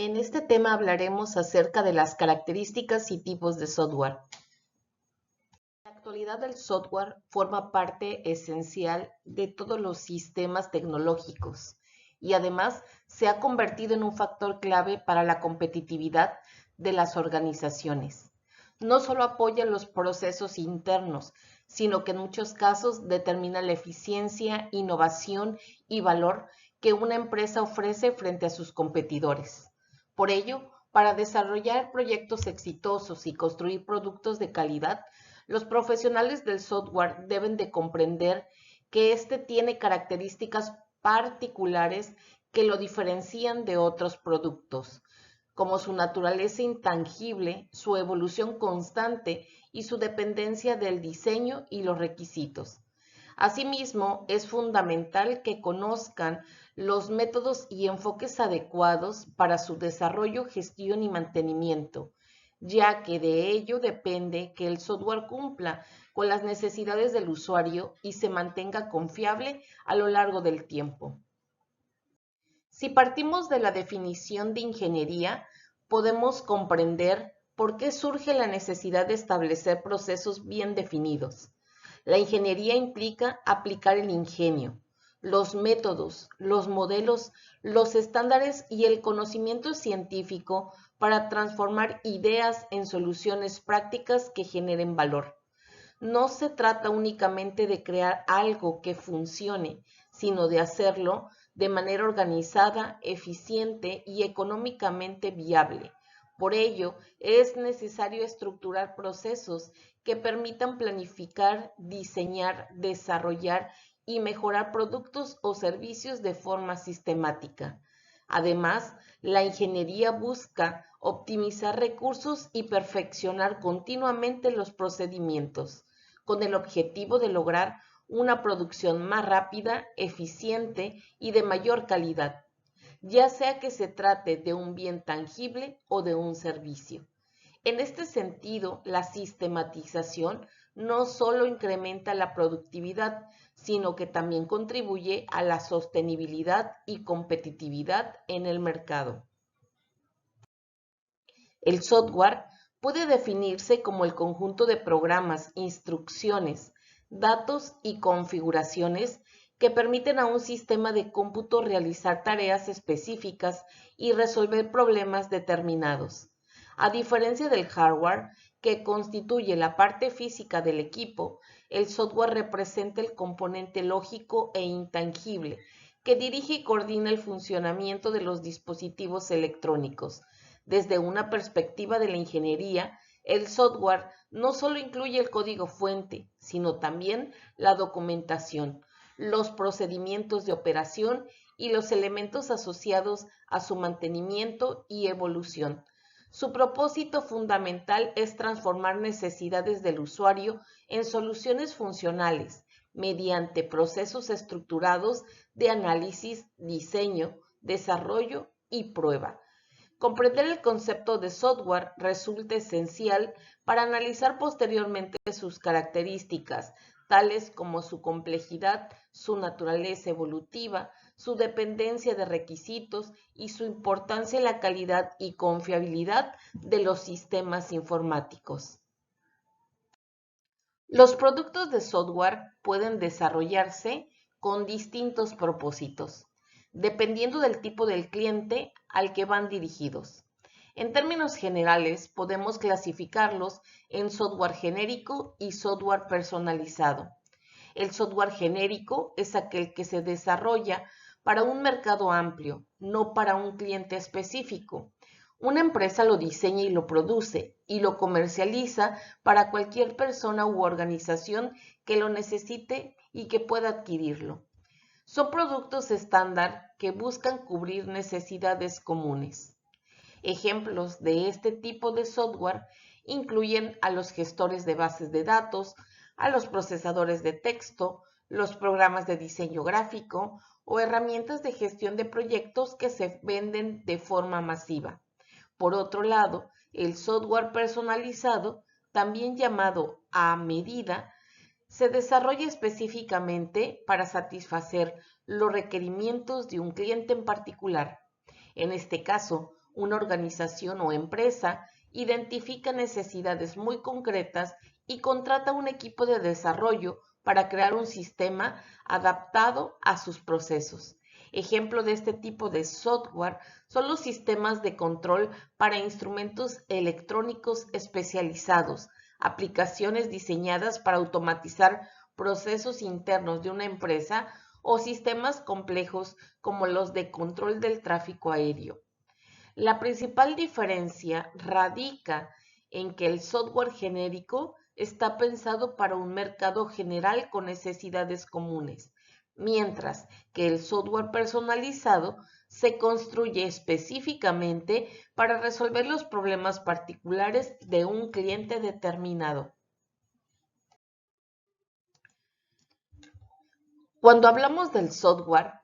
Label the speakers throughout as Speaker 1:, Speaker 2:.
Speaker 1: En este tema hablaremos acerca de las características y tipos de software. En la actualidad el software forma parte esencial de todos los sistemas tecnológicos y además se ha convertido en un factor clave para la competitividad de las organizaciones. No solo apoya los procesos internos, sino que en muchos casos determina la eficiencia, innovación y valor que una empresa ofrece frente a sus competidores. Por ello, para desarrollar proyectos exitosos y construir productos de calidad, los profesionales del software deben de comprender que éste tiene características particulares que lo diferencian de otros productos, como su naturaleza intangible, su evolución constante y su dependencia del diseño y los requisitos. Asimismo, es fundamental que conozcan los métodos y enfoques adecuados para su desarrollo, gestión y mantenimiento, ya que de ello depende que el software cumpla con las necesidades del usuario y se mantenga confiable a lo largo del tiempo. Si partimos de la definición de ingeniería, podemos comprender por qué surge la necesidad de establecer procesos bien definidos. La ingeniería implica aplicar el ingenio, los métodos, los modelos, los estándares y el conocimiento científico para transformar ideas en soluciones prácticas que generen valor. No se trata únicamente de crear algo que funcione, sino de hacerlo de manera organizada, eficiente y económicamente viable. Por ello, es necesario estructurar procesos que permitan planificar, diseñar, desarrollar y mejorar productos o servicios de forma sistemática. Además, la ingeniería busca optimizar recursos y perfeccionar continuamente los procedimientos, con el objetivo de lograr una producción más rápida, eficiente y de mayor calidad, ya sea que se trate de un bien tangible o de un servicio. En este sentido, la sistematización no solo incrementa la productividad, sino que también contribuye a la sostenibilidad y competitividad en el mercado. El software puede definirse como el conjunto de programas, instrucciones, datos y configuraciones que permiten a un sistema de cómputo realizar tareas específicas y resolver problemas determinados. A diferencia del hardware, que constituye la parte física del equipo, el software representa el componente lógico e intangible que dirige y coordina el funcionamiento de los dispositivos electrónicos. Desde una perspectiva de la ingeniería, el software no solo incluye el código fuente, sino también la documentación, los procedimientos de operación y los elementos asociados a su mantenimiento y evolución. Su propósito fundamental es transformar necesidades del usuario en soluciones funcionales mediante procesos estructurados de análisis, diseño, desarrollo y prueba. Comprender el concepto de software resulta esencial para analizar posteriormente sus características, tales como su complejidad, su naturaleza evolutiva, su dependencia de requisitos y su importancia en la calidad y confiabilidad de los sistemas informáticos. Los productos de software pueden desarrollarse con distintos propósitos, dependiendo del tipo del cliente al que van dirigidos. En términos generales, podemos clasificarlos en software genérico y software personalizado. El software genérico es aquel que se desarrolla para un mercado amplio, no para un cliente específico. Una empresa lo diseña y lo produce y lo comercializa para cualquier persona u organización que lo necesite y que pueda adquirirlo. Son productos estándar que buscan cubrir necesidades comunes. Ejemplos de este tipo de software incluyen a los gestores de bases de datos, a los procesadores de texto, los programas de diseño gráfico o herramientas de gestión de proyectos que se venden de forma masiva. Por otro lado, el software personalizado, también llamado a medida, se desarrolla específicamente para satisfacer los requerimientos de un cliente en particular. En este caso, una organización o empresa identifica necesidades muy concretas y contrata un equipo de desarrollo para crear un sistema adaptado a sus procesos. Ejemplo de este tipo de software son los sistemas de control para instrumentos electrónicos especializados, aplicaciones diseñadas para automatizar procesos internos de una empresa o sistemas complejos como los de control del tráfico aéreo. La principal diferencia radica en que el software genérico está pensado para un mercado general con necesidades comunes, mientras que el software personalizado se construye específicamente para resolver los problemas particulares de un cliente determinado. Cuando hablamos del software,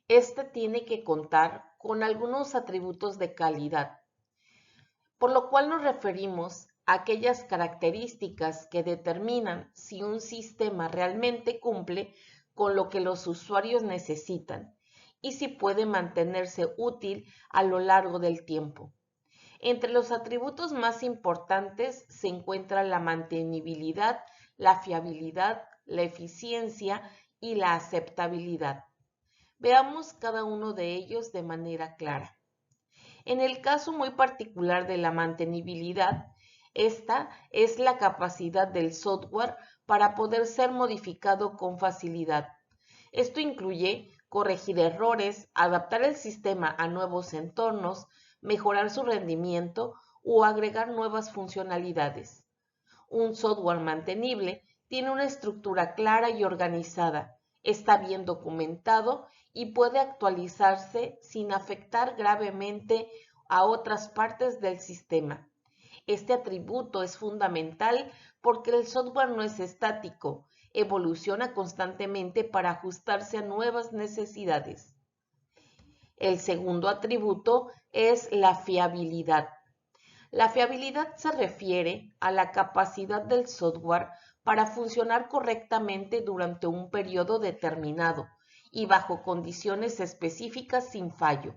Speaker 1: este tiene que contar con algunos atributos de calidad, por lo cual nos referimos a aquellas características que determinan si un sistema realmente cumple con lo que los usuarios necesitan y si puede mantenerse útil a lo largo del tiempo. Entre los atributos más importantes se encuentra la mantenibilidad, la fiabilidad, la eficiencia y la aceptabilidad. Veamos cada uno de ellos de manera clara. En el caso muy particular de la mantenibilidad, esta es la capacidad del software para poder ser modificado con facilidad. Esto incluye corregir errores, adaptar el sistema a nuevos entornos, mejorar su rendimiento o agregar nuevas funcionalidades. Un software mantenible tiene una estructura clara y organizada, está bien documentado y puede actualizarse sin afectar gravemente a otras partes del sistema. Este atributo es fundamental porque el software no es estático, evoluciona constantemente para ajustarse a nuevas necesidades. El segundo atributo es la fiabilidad. La fiabilidad se refiere a la capacidad del software para funcionar correctamente durante un periodo determinado y bajo condiciones específicas sin fallo.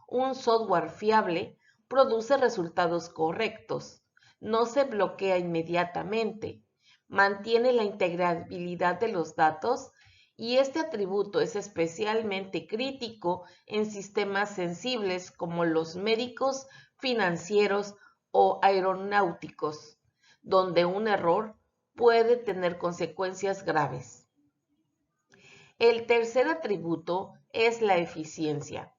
Speaker 1: Un software fiable produce resultados correctos, no se bloquea inmediatamente, mantiene la integrabilidad de los datos y este atributo es especialmente crítico en sistemas sensibles como los médicos, financieros o aeronáuticos, donde un error puede tener consecuencias graves. El tercer atributo es la eficiencia.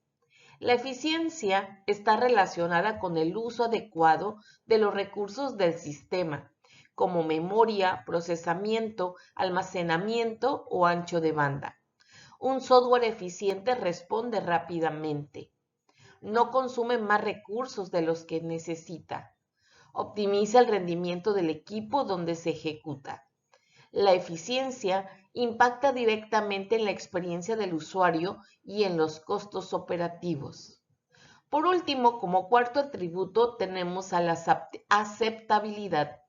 Speaker 1: La eficiencia está relacionada con el uso adecuado de los recursos del sistema, como memoria, procesamiento, almacenamiento o ancho de banda. Un software eficiente responde rápidamente. No consume más recursos de los que necesita. Optimiza el rendimiento del equipo donde se ejecuta. La eficiencia impacta directamente en la experiencia del usuario y en los costos operativos. Por último, como cuarto atributo tenemos a la aceptabilidad.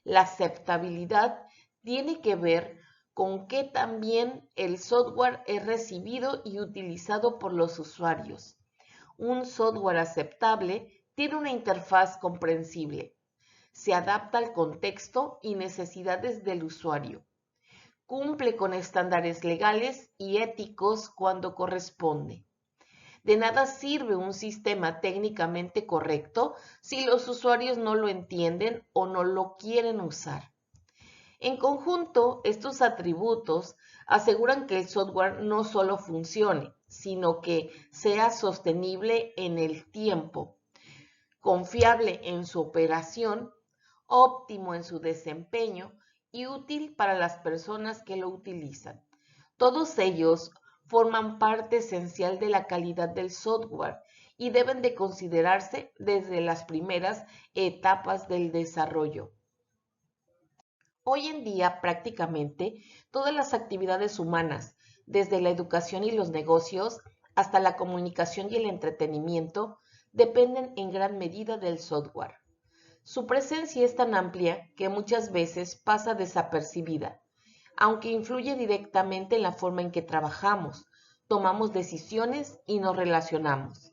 Speaker 1: La aceptabilidad tiene que ver con que también el software es recibido y utilizado por los usuarios. Un software aceptable tiene una interfaz comprensible. Se adapta al contexto y necesidades del usuario. Cumple con estándares legales y éticos cuando corresponde. De nada sirve un sistema técnicamente correcto si los usuarios no lo entienden o no lo quieren usar. En conjunto, estos atributos aseguran que el software no solo funcione, sino que sea sostenible en el tiempo, confiable en su operación, óptimo en su desempeño y útil para las personas que lo utilizan. Todos ellos forman parte esencial de la calidad del software y deben de considerarse desde las primeras etapas del desarrollo. Hoy en día, prácticamente todas las actividades humanas, desde la educación y los negocios hasta la comunicación y el entretenimiento, dependen en gran medida del software. Su presencia es tan amplia que muchas veces pasa desapercibida, aunque influye directamente en la forma en que trabajamos, tomamos decisiones y nos relacionamos.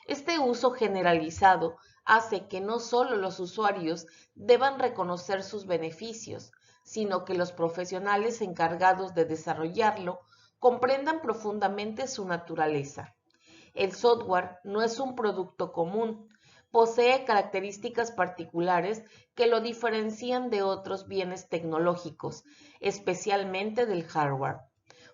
Speaker 1: Este uso generalizado hace que no solo los usuarios deban reconocer sus beneficios, sino que los profesionales encargados de desarrollarlo comprendan profundamente su naturaleza. El software no es un producto común, posee características particulares que lo diferencian de otros bienes tecnológicos, especialmente del hardware.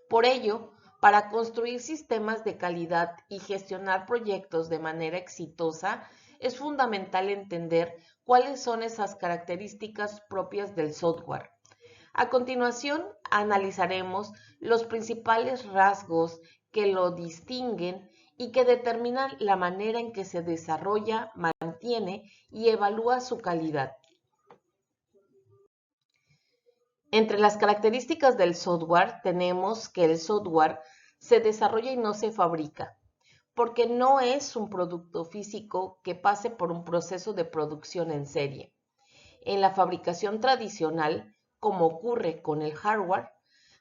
Speaker 1: Por ello, para construir sistemas de calidad y gestionar proyectos de manera exitosa, es fundamental entender cuáles son esas características propias del software. A continuación, analizaremos los principales rasgos que lo distinguen y que determinan la manera en que se desarrolla, mantiene y evalúa su calidad. Entre las características del software tenemos que el software se desarrolla y no se fabrica, porque no es un producto físico que pase por un proceso de producción en serie. En la fabricación tradicional, como ocurre con el hardware,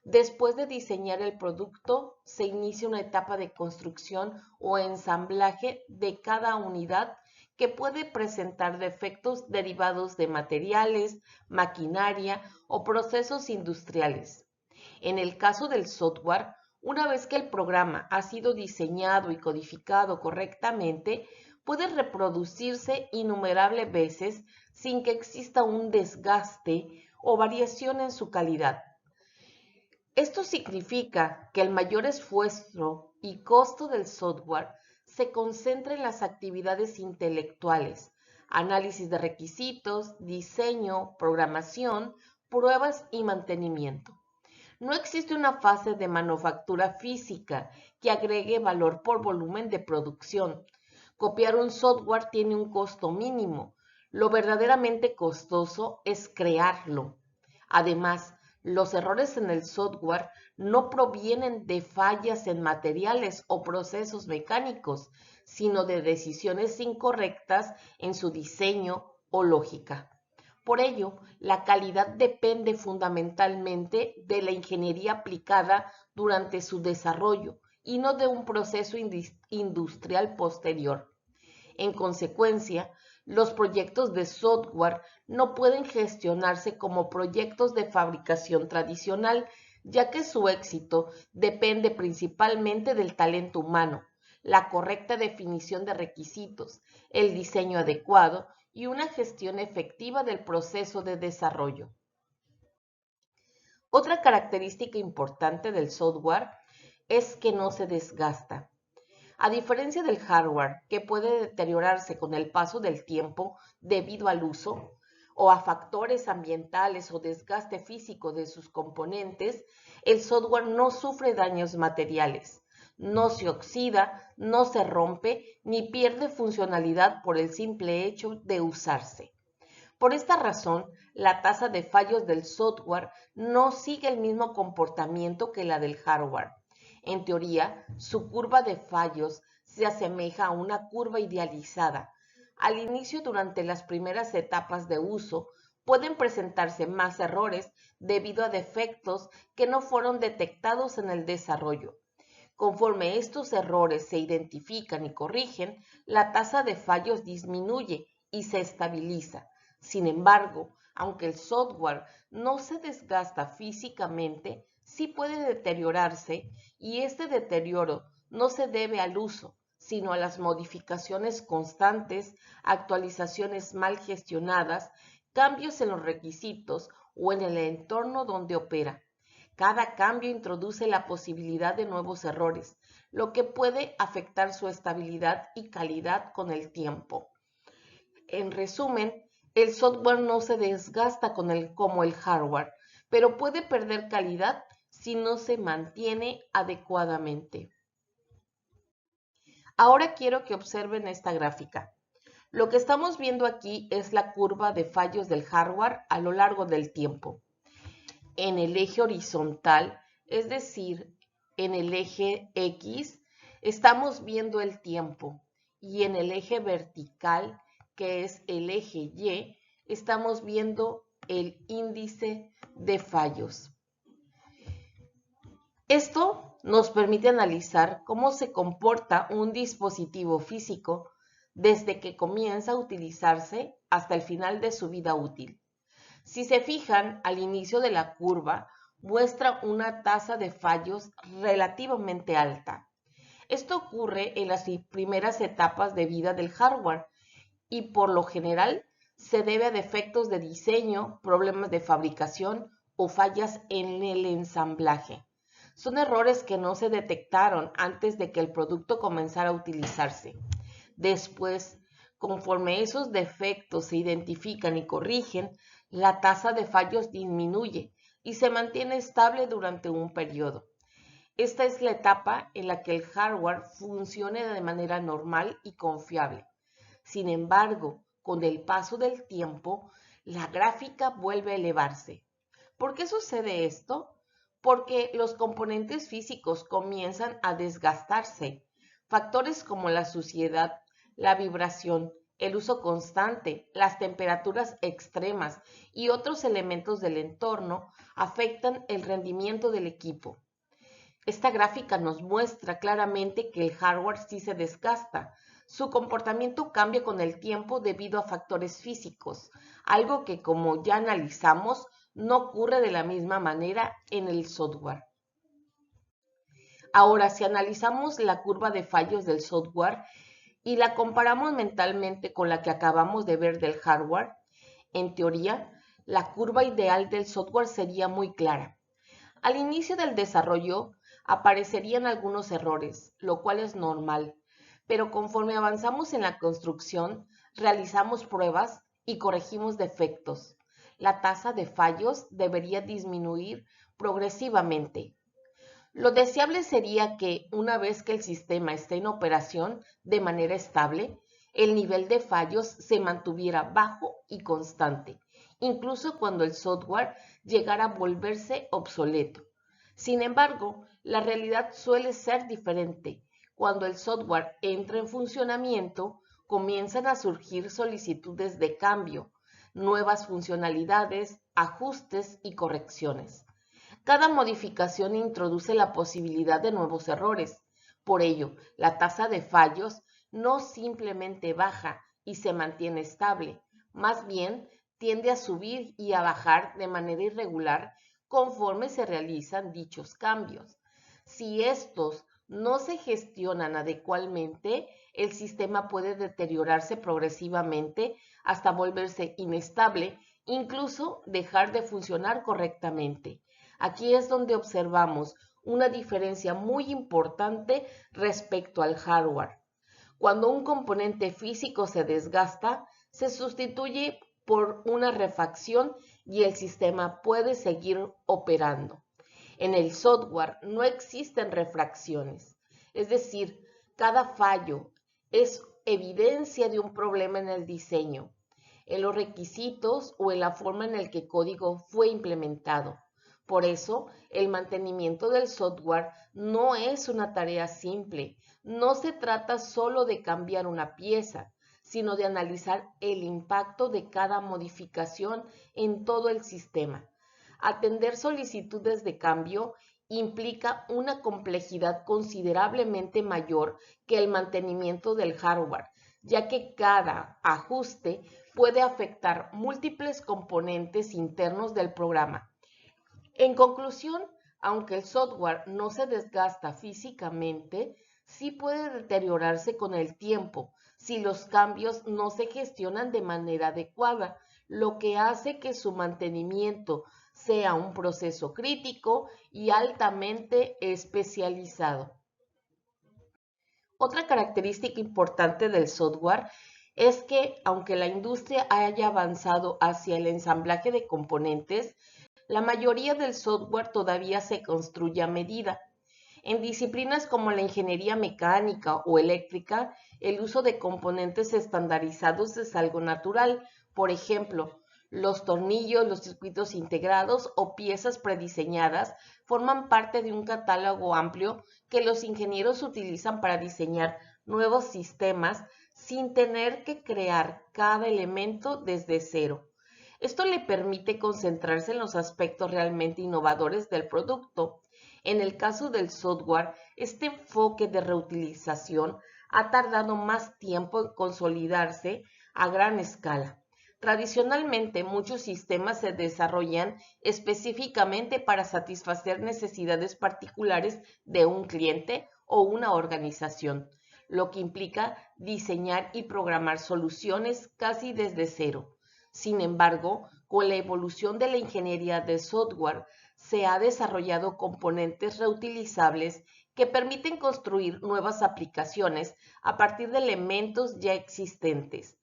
Speaker 1: después de diseñar el producto, se inicia una etapa de construcción o ensamblaje de cada unidad que puede presentar defectos derivados de materiales, maquinaria o procesos industriales. En el caso del software, una vez que el programa ha sido diseñado y codificado correctamente, puede reproducirse innumerables veces sin que exista un desgaste o variación en su calidad. Esto significa que el mayor esfuerzo y costo del software se concentra en las actividades intelectuales, análisis de requisitos, diseño, programación, pruebas y mantenimiento. No existe una fase de manufactura física que agregue valor por volumen de producción. Copiar un software tiene un costo mínimo. Lo verdaderamente costoso es crearlo. Además, los errores en el software no provienen de fallas en materiales o procesos mecánicos, sino de decisiones incorrectas en su diseño o lógica. Por ello, la calidad depende fundamentalmente de la ingeniería aplicada durante su desarrollo y no de un proceso industrial posterior. En consecuencia, los proyectos de software no pueden gestionarse como proyectos de fabricación tradicional, ya que su éxito depende principalmente del talento humano, la correcta definición de requisitos, el diseño adecuado y una gestión efectiva del proceso de desarrollo. Otra característica importante del software es que no se desgasta. A diferencia del hardware, que puede deteriorarse con el paso del tiempo debido al uso o a factores ambientales o desgaste físico de sus componentes, el software no sufre daños materiales, no se oxida, no se rompe ni pierde funcionalidad por el simple hecho de usarse. Por esta razón, la tasa de fallos del software no sigue el mismo comportamiento que la del hardware. En teoría, su curva de fallos se asemeja a una curva idealizada. Al inicio, durante las primeras etapas de uso, pueden presentarse más errores debido a defectos que no fueron detectados en el desarrollo. Conforme estos errores se identifican y corrigen, la tasa de fallos disminuye y se estabiliza. Sin embargo, aunque el software no se desgasta físicamente, sí puede deteriorarse y este deterioro no se debe al uso, sino a las modificaciones constantes, actualizaciones mal gestionadas, cambios en los requisitos o en el entorno donde opera. Cada cambio introduce la posibilidad de nuevos errores, lo que puede afectar su estabilidad y calidad con el tiempo. En resumen, el software no se desgasta como el hardware, pero puede perder calidad si no se mantiene adecuadamente. Ahora quiero que observen esta gráfica. Lo que estamos viendo aquí es la curva de fallos del hardware a lo largo del tiempo. En el eje horizontal, es decir, en el eje X, estamos viendo el tiempo y en el eje vertical, que es el eje Y, estamos viendo el índice de fallos. Esto nos permite analizar cómo se comporta un dispositivo físico desde que comienza a utilizarse hasta el final de su vida útil. Si se fijan, al inicio de la curva muestra una tasa de fallos relativamente alta. Esto ocurre en las primeras etapas de vida del hardware y por lo general se debe a defectos de diseño, problemas de fabricación o fallas en el ensamblaje. Son errores que no se detectaron antes de que el producto comenzara a utilizarse. Después, conforme esos defectos se identifican y corrigen, la tasa de fallos disminuye y se mantiene estable durante un periodo. Esta es la etapa en la que el hardware funcione de manera normal y confiable. Sin embargo, con el paso del tiempo, la gráfica vuelve a elevarse. ¿Por qué sucede esto? Porque los componentes físicos comienzan a desgastarse. Factores como la suciedad, la vibración, el uso constante, las temperaturas extremas y otros elementos del entorno afectan el rendimiento del equipo. Esta gráfica nos muestra claramente que el hardware sí se desgasta. Su comportamiento cambia con el tiempo debido a factores físicos, algo que, como ya analizamos, no ocurre de la misma manera en el software. Ahora, si analizamos la curva de fallos del software y la comparamos mentalmente con la que acabamos de ver del hardware, en teoría, la curva ideal del software sería muy clara. Al inicio del desarrollo aparecerían algunos errores, lo cual es normal, pero conforme avanzamos en la construcción, realizamos pruebas y corregimos defectos. La tasa de fallos debería disminuir progresivamente. Lo deseable sería que, una vez que el sistema esté en operación de manera estable, el nivel de fallos se mantuviera bajo y constante, incluso cuando el software llegara a volverse obsoleto. Sin embargo, la realidad suele ser diferente. Cuando el software entra en funcionamiento, comienzan a surgir solicitudes de cambio, nuevas funcionalidades, ajustes y correcciones. Cada modificación introduce la posibilidad de nuevos errores. Por ello, la tasa de fallos no simplemente baja y se mantiene estable, más bien tiende a subir y a bajar de manera irregular conforme se realizan dichos cambios. Si estos no se gestionan adecuadamente, el sistema puede deteriorarse progresivamente hasta volverse inestable, incluso dejar de funcionar correctamente. Aquí es donde observamos una diferencia muy importante respecto al hardware. Cuando un componente físico se desgasta, se sustituye por una refacción y el sistema puede seguir operando. En el software no existen refracciones, es decir, cada fallo es evidencia de un problema en el diseño, en los requisitos o en la forma en la que el código fue implementado. Por eso, el mantenimiento del software no es una tarea simple. No se trata solo de cambiar una pieza, sino de analizar el impacto de cada modificación en todo el sistema. Atender solicitudes de cambio implica una complejidad considerablemente mayor que el mantenimiento del hardware, ya que cada ajuste puede afectar múltiples componentes internos del programa. En conclusión, aunque el software no se desgasta físicamente, sí puede deteriorarse con el tiempo si los cambios no se gestionan de manera adecuada, lo que hace que su mantenimiento sea un proceso crítico y altamente especializado. Otra característica importante del software es que, aunque la industria haya avanzado hacia el ensamblaje de componentes, la mayoría del software todavía se construye a medida. En disciplinas como la ingeniería mecánica o eléctrica, el uso de componentes estandarizados es algo natural. Por ejemplo, los tornillos, los circuitos integrados o piezas prediseñadas forman parte de un catálogo amplio que los ingenieros utilizan para diseñar nuevos sistemas sin tener que crear cada elemento desde cero. Esto le permite concentrarse en los aspectos realmente innovadores del producto. En el caso del software, este enfoque de reutilización ha tardado más tiempo en consolidarse a gran escala. Tradicionalmente, muchos sistemas se desarrollan específicamente para satisfacer necesidades particulares de un cliente o una organización, lo que implica diseñar y programar soluciones casi desde cero. Sin embargo, con la evolución de la ingeniería de software, se han desarrollado componentes reutilizables que permiten construir nuevas aplicaciones a partir de elementos ya existentes.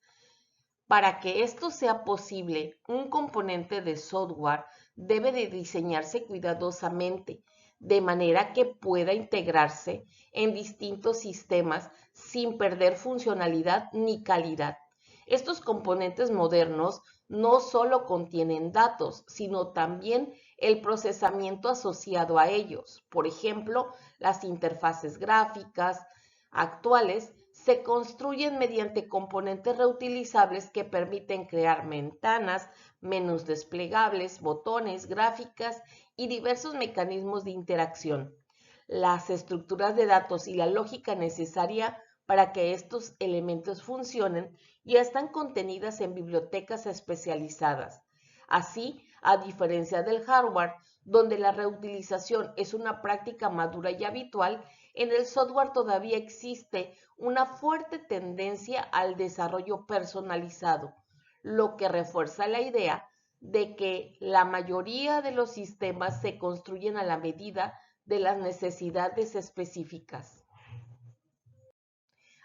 Speaker 1: Para que esto sea posible, un componente de software debe de diseñarse cuidadosamente, de manera que pueda integrarse en distintos sistemas sin perder funcionalidad ni calidad. Estos componentes modernos no solo contienen datos, sino también el procesamiento asociado a ellos. Por ejemplo, las interfaces gráficas actuales se construyen mediante componentes reutilizables que permiten crear ventanas, menús desplegables, botones, gráficas y diversos mecanismos de interacción. Las estructuras de datos y la lógica necesaria para que estos elementos funcionen ya están contenidas en bibliotecas especializadas. Así, a diferencia del hardware, donde la reutilización es una práctica madura y habitual, en el software todavía existe una fuerte tendencia al desarrollo personalizado, lo que refuerza la idea de que la mayoría de los sistemas se construyen a la medida de las necesidades específicas.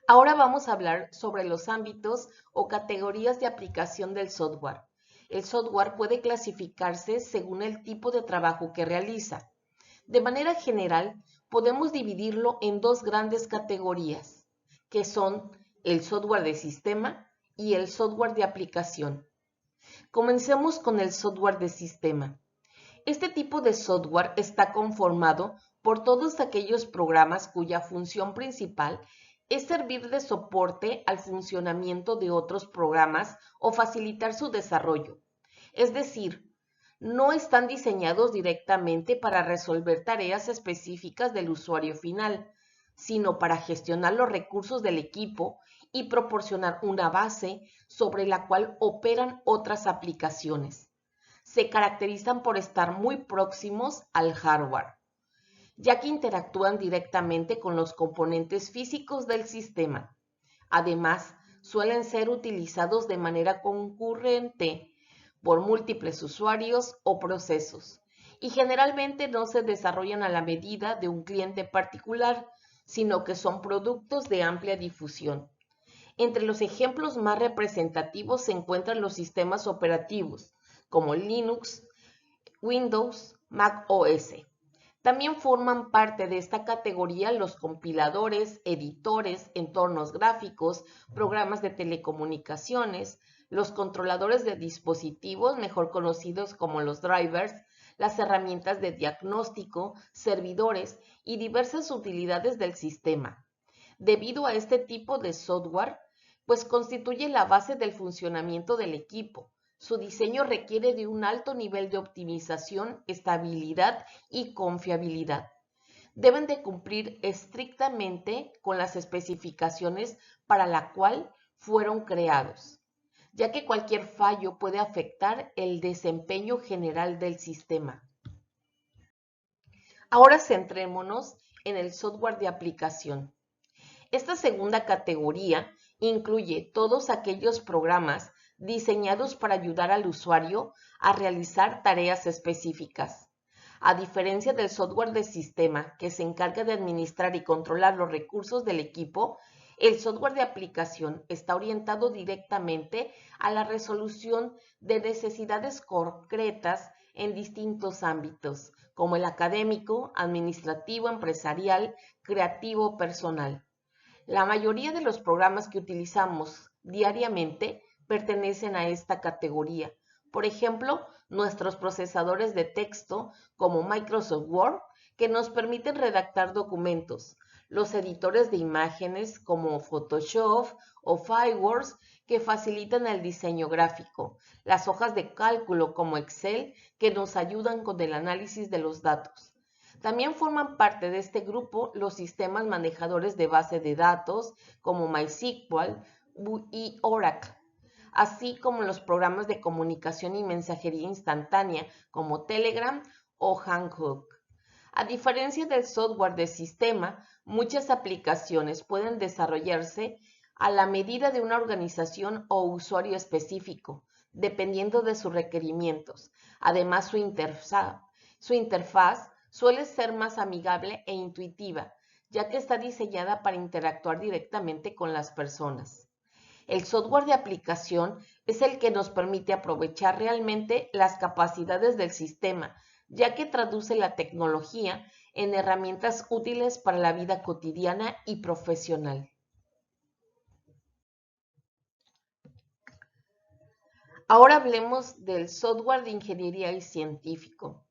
Speaker 1: Ahora vamos a hablar sobre los ámbitos o categorías de aplicación del software. El software puede clasificarse según el tipo de trabajo que realiza. De manera general, podemos dividirlo en dos grandes categorías, que son el software de sistema y el software de aplicación. Comencemos con el software de sistema. Este tipo de software está conformado por todos aquellos programas cuya función principal es servir de soporte al funcionamiento de otros programas o facilitar su desarrollo. Es decir, no están diseñados directamente para resolver tareas específicas del usuario final, sino para gestionar los recursos del equipo y proporcionar una base sobre la cual operan otras aplicaciones. Se caracterizan por estar muy próximos al hardware, ya que interactúan directamente con los componentes físicos del sistema. Además, suelen ser utilizados de manera concurrente por múltiples usuarios o procesos, y generalmente no se desarrollan a la medida de un cliente particular, sino que son productos de amplia difusión. Entre los ejemplos más representativos se encuentran los sistemas operativos, como Linux, Windows, Mac OS. También forman parte de esta categoría los compiladores, editores, entornos gráficos, programas de telecomunicaciones, los controladores de dispositivos, mejor conocidos como los drivers, las herramientas de diagnóstico, servidores y diversas utilidades del sistema. Debido a este tipo de software, pues constituye la base del funcionamiento del equipo. Su diseño requiere de un alto nivel de optimización, estabilidad y confiabilidad. Deben de cumplir estrictamente con las especificaciones para la cual fueron creados, ya que cualquier fallo puede afectar el desempeño general del sistema. Ahora centrémonos en el software de aplicación. Esta segunda categoría incluye todos aquellos programas diseñados para ayudar al usuario a realizar tareas específicas. A diferencia del software de sistema, que se encarga de administrar y controlar los recursos del equipo, el software de aplicación está orientado directamente a la resolución de necesidades concretas en distintos ámbitos, como el académico, administrativo, empresarial, creativo, personal. La mayoría de los programas que utilizamos diariamente pertenecen a esta categoría. Por ejemplo, nuestros procesadores de texto como Microsoft Word, que nos permiten redactar documentos, los editores de imágenes como Photoshop o Fireworks, que facilitan el diseño gráfico, las hojas de cálculo como Excel, que nos ayudan con el análisis de los datos. También forman parte de este grupo los sistemas manejadores de base de datos como MySQL y Oracle, así como los programas de comunicación y mensajería instantánea como Telegram o Hangout. A diferencia del software de sistema, muchas aplicaciones pueden desarrollarse a la medida de una organización o usuario específico, dependiendo de sus requerimientos. Además, su interfaz suele ser más amigable e intuitiva, ya que está diseñada para interactuar directamente con las personas. El software de aplicación es el que nos permite aprovechar realmente las capacidades del sistema, ya que traduce la tecnología en herramientas útiles para la vida cotidiana y profesional. Ahora hablemos del software de ingeniería y científico.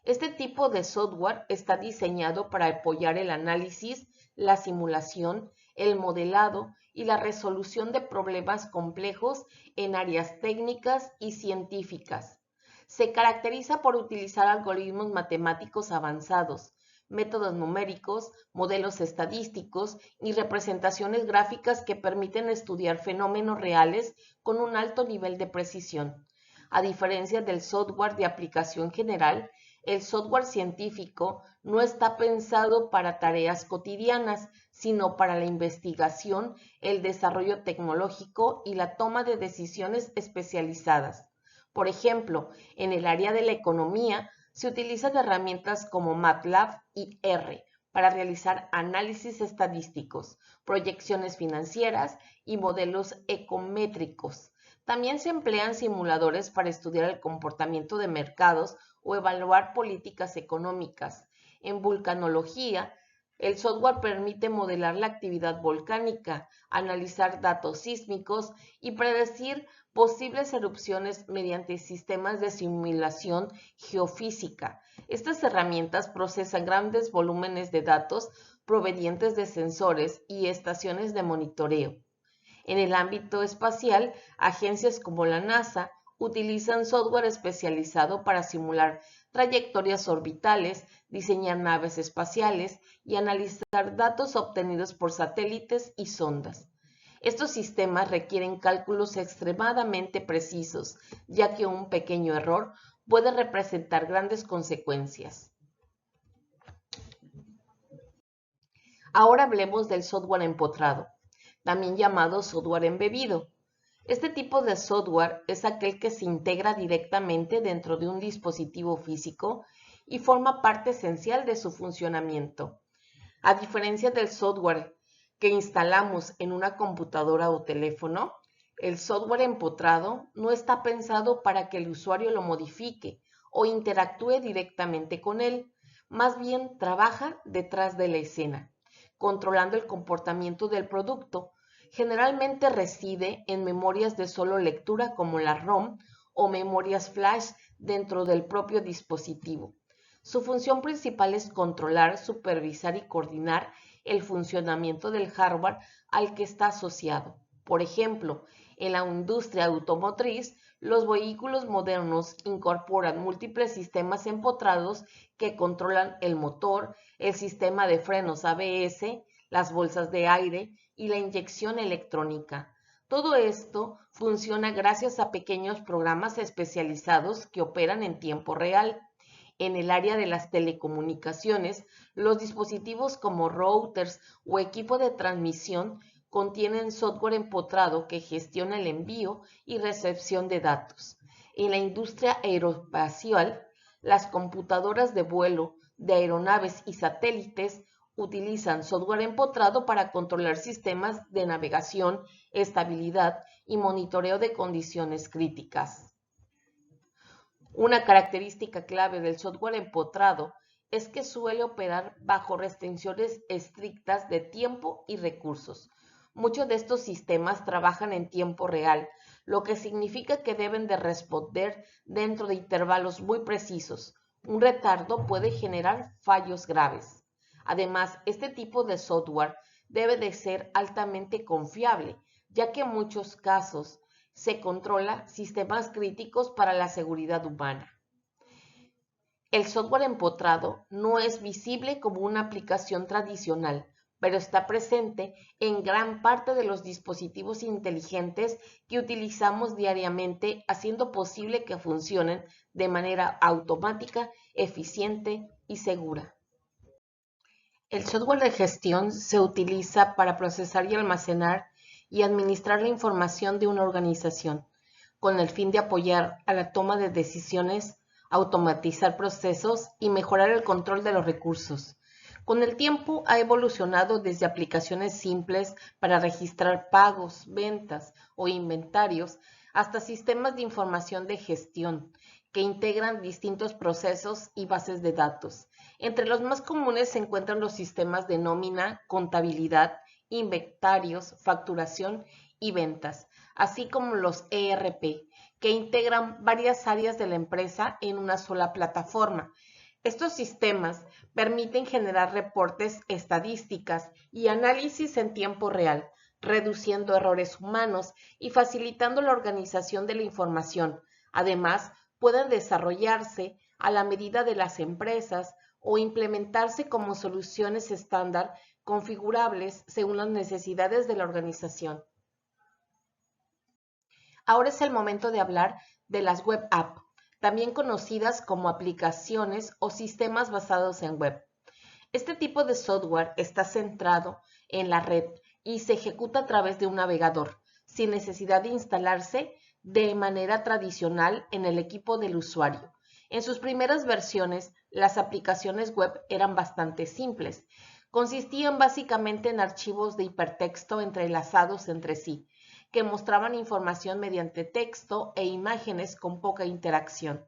Speaker 1: Este tipo de software está diseñado para apoyar el análisis, la simulación, el modelado y la resolución de problemas complejos en áreas técnicas y científicas. Se caracteriza por utilizar algoritmos matemáticos avanzados, métodos numéricos, modelos estadísticos y representaciones gráficas que permiten estudiar fenómenos reales con un alto nivel de precisión. A diferencia del software de aplicación general, el software científico no está pensado para tareas cotidianas, sino para la investigación, el desarrollo tecnológico y la toma de decisiones especializadas. Por ejemplo, en el área de la economía se utilizan herramientas como MATLAB y R para realizar análisis estadísticos, proyecciones financieras y modelos ecométricos. También se emplean simuladores para estudiar el comportamiento de mercados o evaluar políticas económicas. En vulcanología, el software permite modelar la actividad volcánica, analizar datos sísmicos y predecir posibles erupciones mediante sistemas de simulación geofísica. Estas herramientas procesan grandes volúmenes de datos provenientes de sensores y estaciones de monitoreo. En el ámbito espacial, agencias como la NASA utilizan software especializado para simular trayectorias orbitales, diseñar naves espaciales y analizar datos obtenidos por satélites y sondas. Estos sistemas requieren cálculos extremadamente precisos, ya que un pequeño error puede representar grandes consecuencias. Ahora hablemos del software empotrado, también llamado software embebido. Este tipo de software es aquel que se integra directamente dentro de un dispositivo físico y forma parte esencial de su funcionamiento. A diferencia del software que instalamos en una computadora o teléfono, el software empotrado no está pensado para que el usuario lo modifique o interactúe directamente con él, más bien trabaja detrás de la escena, controlando el comportamiento del producto. Generalmente reside en memorias de solo lectura como la ROM o memorias flash dentro del propio dispositivo. Su función principal es controlar, supervisar y coordinar el funcionamiento del hardware al que está asociado. Por ejemplo, en la industria automotriz, los vehículos modernos incorporan múltiples sistemas empotrados que controlan el motor, el sistema de frenos ABS, las bolsas de aire y la inyección electrónica. Todo esto funciona gracias a pequeños programas especializados que operan en tiempo real. En el área de las telecomunicaciones, los dispositivos como routers o equipo de transmisión contienen software empotrado que gestiona el envío y recepción de datos. En la industria aeroespacial, las computadoras de vuelo de aeronaves y satélites utilizan software empotrado para controlar sistemas de navegación, estabilidad y monitoreo de condiciones críticas. Una característica clave del software empotrado es que suele operar bajo restricciones estrictas de tiempo y recursos. Muchos de estos sistemas trabajan en tiempo real, lo que significa que deben de responder dentro de intervalos muy precisos. Un retardo puede generar fallos graves. Además, este tipo de software debe de ser altamente confiable, ya que en muchos casos se controla sistemas críticos para la seguridad humana. El software empotrado no es visible como una aplicación tradicional, pero está presente en gran parte de los dispositivos inteligentes que utilizamos diariamente, haciendo posible que funcionen de manera automática, eficiente y segura. El software de gestión se utiliza para procesar y almacenar y administrar la información de una organización, con el fin de apoyar a la toma de decisiones, automatizar procesos y mejorar el control de los recursos. Con el tiempo ha evolucionado desde aplicaciones simples para registrar pagos, ventas o inventarios hasta sistemas de información de gestión que integran distintos procesos y bases de datos. Entre los más comunes se encuentran los sistemas de nómina, contabilidad, inventarios, facturación y ventas, así como los ERP, que integran varias áreas de la empresa en una sola plataforma. Estos sistemas permiten generar reportes, estadísticas y análisis en tiempo real, reduciendo errores humanos y facilitando la organización de la información. Además, pueden desarrollarse a la medida de las empresas o implementarse como soluciones estándar configurables según las necesidades de la organización. Ahora es el momento de hablar de las web app, también conocidas como aplicaciones o sistemas basados en web. Este tipo de software está centrado en la red y se ejecuta a través de un navegador, sin necesidad de instalarse de manera tradicional en el equipo del usuario. En sus primeras versiones, las aplicaciones web eran bastante simples. Consistían básicamente en archivos de hipertexto entrelazados entre sí, que mostraban información mediante texto e imágenes con poca interacción.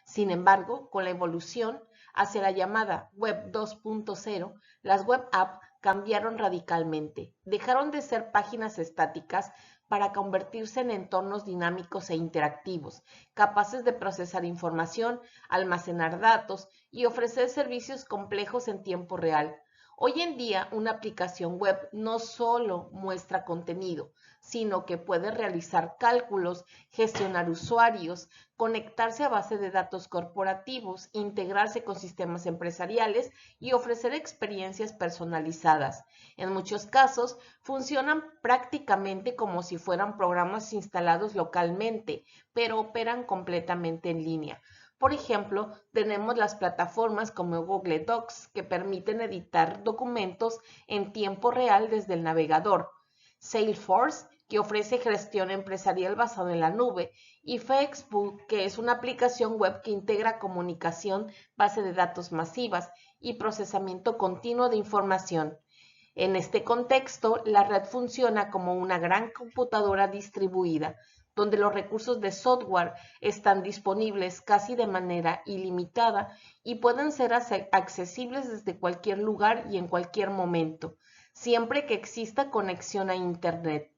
Speaker 1: Sin embargo, con la evolución hacia la llamada Web 2.0, las web app cambiaron radicalmente. Dejaron de ser páginas estáticas para convertirse en entornos dinámicos e interactivos, capaces de procesar información, almacenar datos y ofrecer servicios complejos en tiempo real. Hoy en día, una aplicación web no solo muestra contenido, sino que puede realizar cálculos, gestionar usuarios, conectarse a base de datos corporativos, integrarse con sistemas empresariales y ofrecer experiencias personalizadas. En muchos casos, funcionan prácticamente como si fueran programas instalados localmente, pero operan completamente en línea. Por ejemplo, tenemos las plataformas como Google Docs que permiten editar documentos en tiempo real desde el navegador, Salesforce, que ofrece gestión empresarial basada en la nube, y Facebook, que es una aplicación web que integra comunicación, base de datos masivas y procesamiento continuo de información. En este contexto, la red funciona como una gran computadora distribuida, donde los recursos de software están disponibles casi de manera ilimitada y pueden ser accesibles desde cualquier lugar y en cualquier momento, siempre que exista conexión a Internet.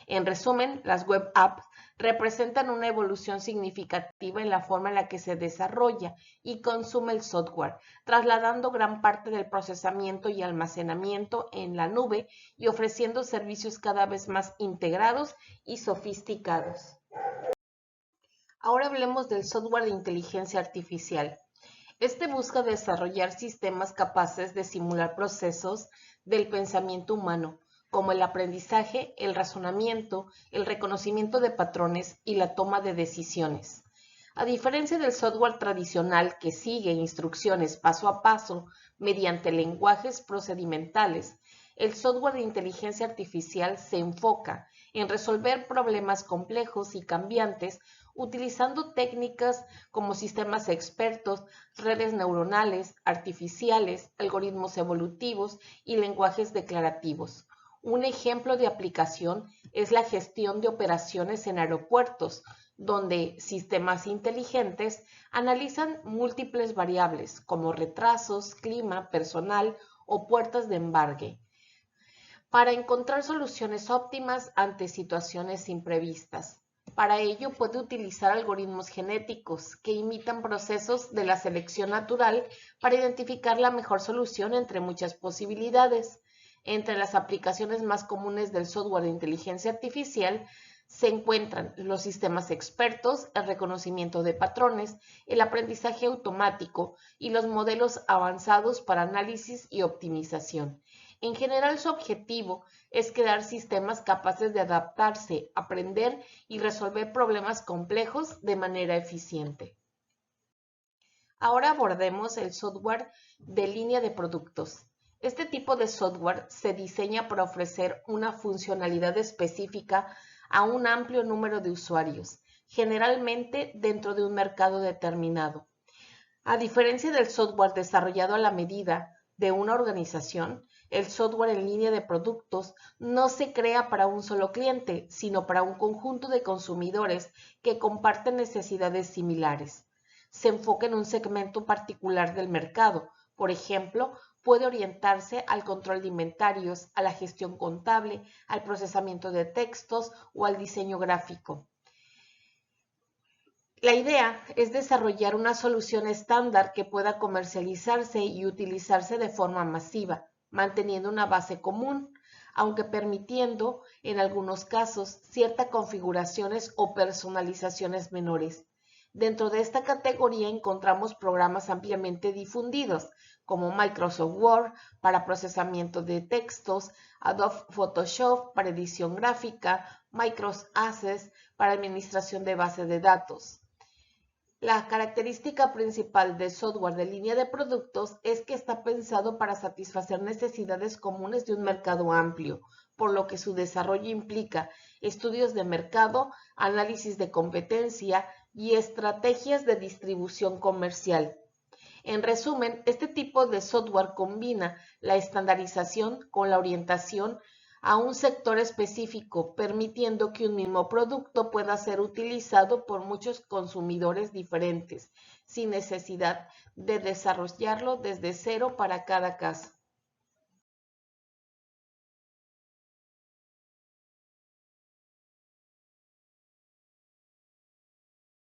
Speaker 1: En resumen, las web apps representan una evolución significativa en la forma en la que se desarrolla y consume el software, trasladando gran parte del procesamiento y almacenamiento en la nube y ofreciendo servicios cada vez más integrados y sofisticados. Ahora hablemos del software de inteligencia artificial. Este busca desarrollar sistemas capaces de simular procesos del pensamiento humano, como el aprendizaje, el razonamiento, el reconocimiento de patrones y la toma de decisiones. A diferencia del software tradicional que sigue instrucciones paso a paso mediante lenguajes procedimentales, el software de inteligencia artificial se enfoca en resolver problemas complejos y cambiantes utilizando técnicas como sistemas expertos, redes neuronales, artificiales, algoritmos evolutivos y lenguajes declarativos. Un ejemplo de aplicación es la gestión de operaciones en aeropuertos, donde sistemas inteligentes analizan múltiples variables como retrasos, clima, personal o puertas de embarque, para encontrar soluciones óptimas ante situaciones imprevistas. Para ello puede utilizar algoritmos genéticos que imitan procesos de la selección natural para identificar la mejor solución entre muchas posibilidades. Entre las aplicaciones más comunes del software de inteligencia artificial Se encuentran los sistemas expertos, el reconocimiento de patrones, el aprendizaje automático y los modelos avanzados para análisis y optimización. En general, su objetivo es crear sistemas capaces de adaptarse, aprender y resolver problemas complejos de manera eficiente. Ahora abordemos el software de línea de productos. Este tipo de software se diseña para ofrecer una funcionalidad específica a un amplio número de usuarios, generalmente dentro de un mercado determinado. A diferencia del software desarrollado a la medida de una organización, el software en línea de productos no se crea para un solo cliente, sino para un conjunto de consumidores que comparten necesidades similares. Se enfoca en un segmento particular del mercado. Por ejemplo, puede orientarse al control de inventarios, a la gestión contable, al procesamiento de textos o al diseño gráfico. La idea es desarrollar una solución estándar que pueda comercializarse y utilizarse de forma masiva, manteniendo una base común, aunque permitiendo, en algunos casos, ciertas configuraciones o personalizaciones menores. Dentro de esta categoría encontramos programas ampliamente difundidos, como Microsoft Word para procesamiento de textos, Adobe Photoshop para edición gráfica, Microsoft Access para administración de bases de datos. La característica principal del software de línea de productos es que está pensado para satisfacer necesidades comunes de un mercado amplio, por lo que su desarrollo implica estudios de mercado, análisis de competencia y estrategias de distribución comercial. En resumen, este tipo de software combina la estandarización con la orientación a un sector específico, permitiendo que un mismo producto pueda ser utilizado por muchos consumidores diferentes, sin necesidad de desarrollarlo desde cero para cada caso.